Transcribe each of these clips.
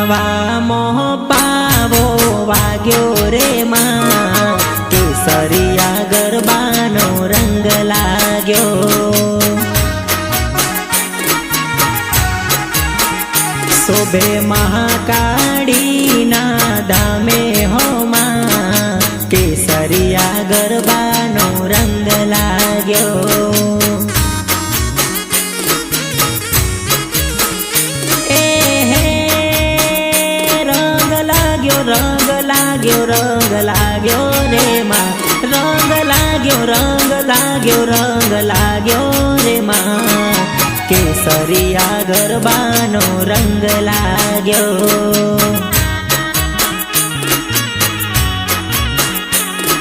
પાવામાં પાવો વાગ્યો રે માં, કેસરિયા ગરબાનો રંગ લાગ્યો. શોભે મહાકાળીના ધામે હો માં, કેસરિયા ગરબાનો રંગ લાગ્યો. રંગ લાગ્યો રે માં, રંગ લાગ્યો રે માં, કેસરિયા ગરબાનો રંગ લાગ્યો.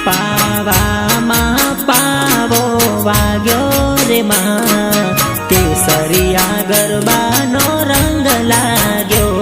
પાવામાં પાવો વાગ્યો રે માં, કેસરિયા ગરબાનો રંગ લાગ્યો.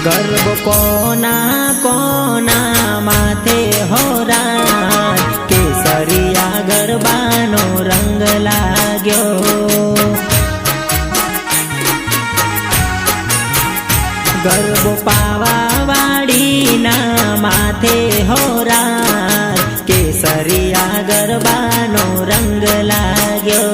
ગરબો કોના કોના માથે હોરા, કેસરિયા ગરબાનો રંગ લાગ્યો. ગરબો પાવા વાળીના માથે હોરા, કેસરિયા ગરબાનો રંગ લાગ્યો.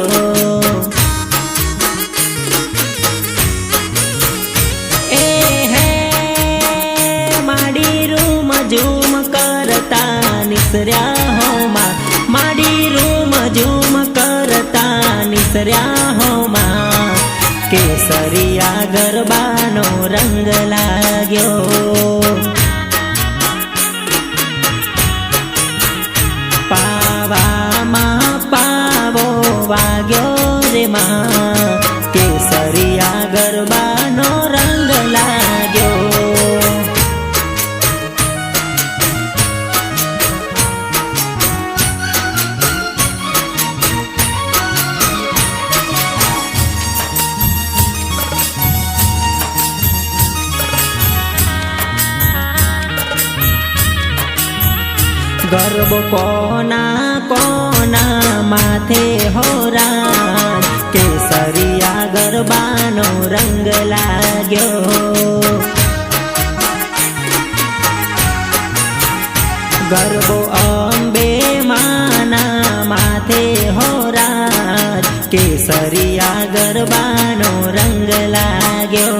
ઝૂમ કરતા નિસર્યા હો માં, માડી રૂમ ઝૂમ કરતા નિસર્યા હો માં, કેસરિયા ગરબાનો રંગ લાગ્યો. પાવામાં પાવો વાગ્યો રે માં, કેસરિયા ગરબાનો રંગ લાગ્યો. ગરબો કોના કોના માથે હોરા, કેસરિયા ગરબાનો રંગ લાગ્યો. ગરબો અંબે માના માથે હોરા, કેસરિયા ગરબાનો રંગ લાગ્યો.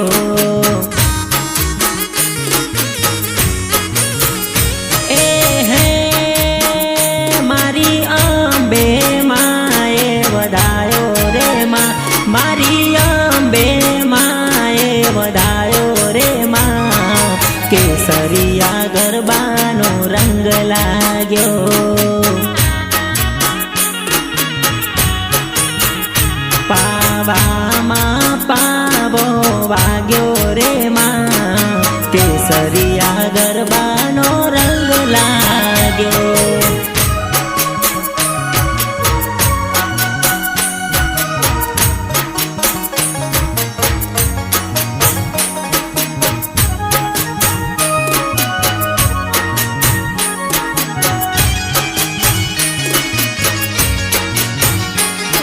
મારી અંબે માએ વધાયો રે માં, કેસરિયા ગરબાનો રંગ લાગ્યો. પાવામાં પાવો વાગ્યો રે માં, કેસરિયા ગરબાનો રંગ લાગ્યો.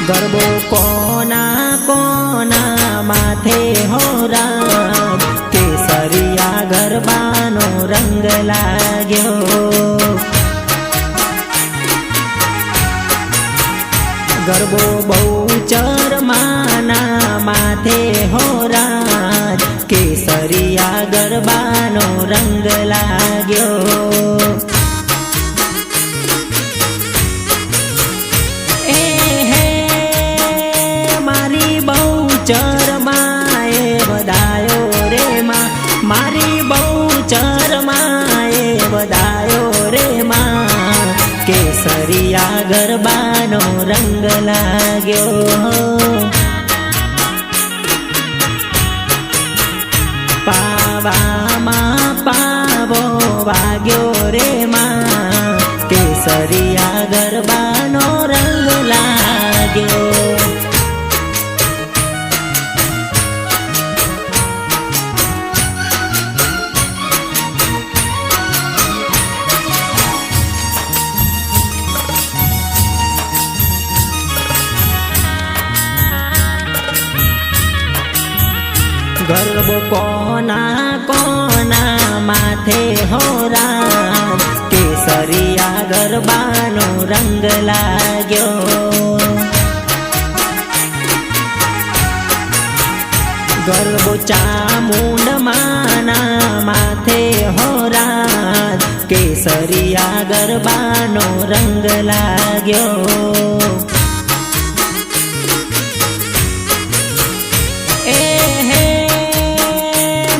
ગરબો કોના કોના માથે હોરા, કેસરિયા ગરબાનો રંગ લાગ્યો. ગરબો બહુચર માના માથે હોરા, કેસરિયા ગરબાનો રંગ લાગ્યો. ચરમાએ વધાયો રે માં, મારી બહુચરમાએ વધાયો રે માં, કેસરિયા ગરબાનો રંગ લાગ્યો. પાવામાં પાવો વાગ્યો રે માં, કેસરિયા ગરબાનો રંગ લાગ્યો. ગરબો કોના કોના માથે હો રામ કેસરિયા ગરબાનો રંગ લાગ્યો ગરબો ચામુંડ માના માથે હો રામ કેસરિયા ગરબાનો રંગ લાગ્યો એ હે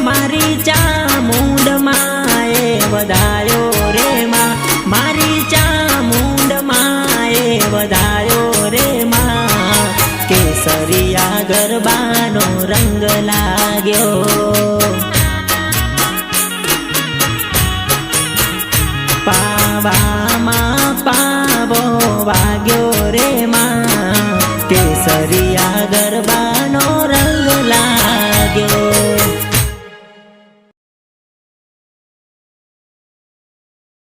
મારી ચામુંડ માએ વધાયો રે માં મારી ચામુંડ માએ વધાયો રે માં કેસરિયા ગરબાનો રંગ લાગ્યો પાવામાં પાવો વાગ્યો રે માં કેસરિયા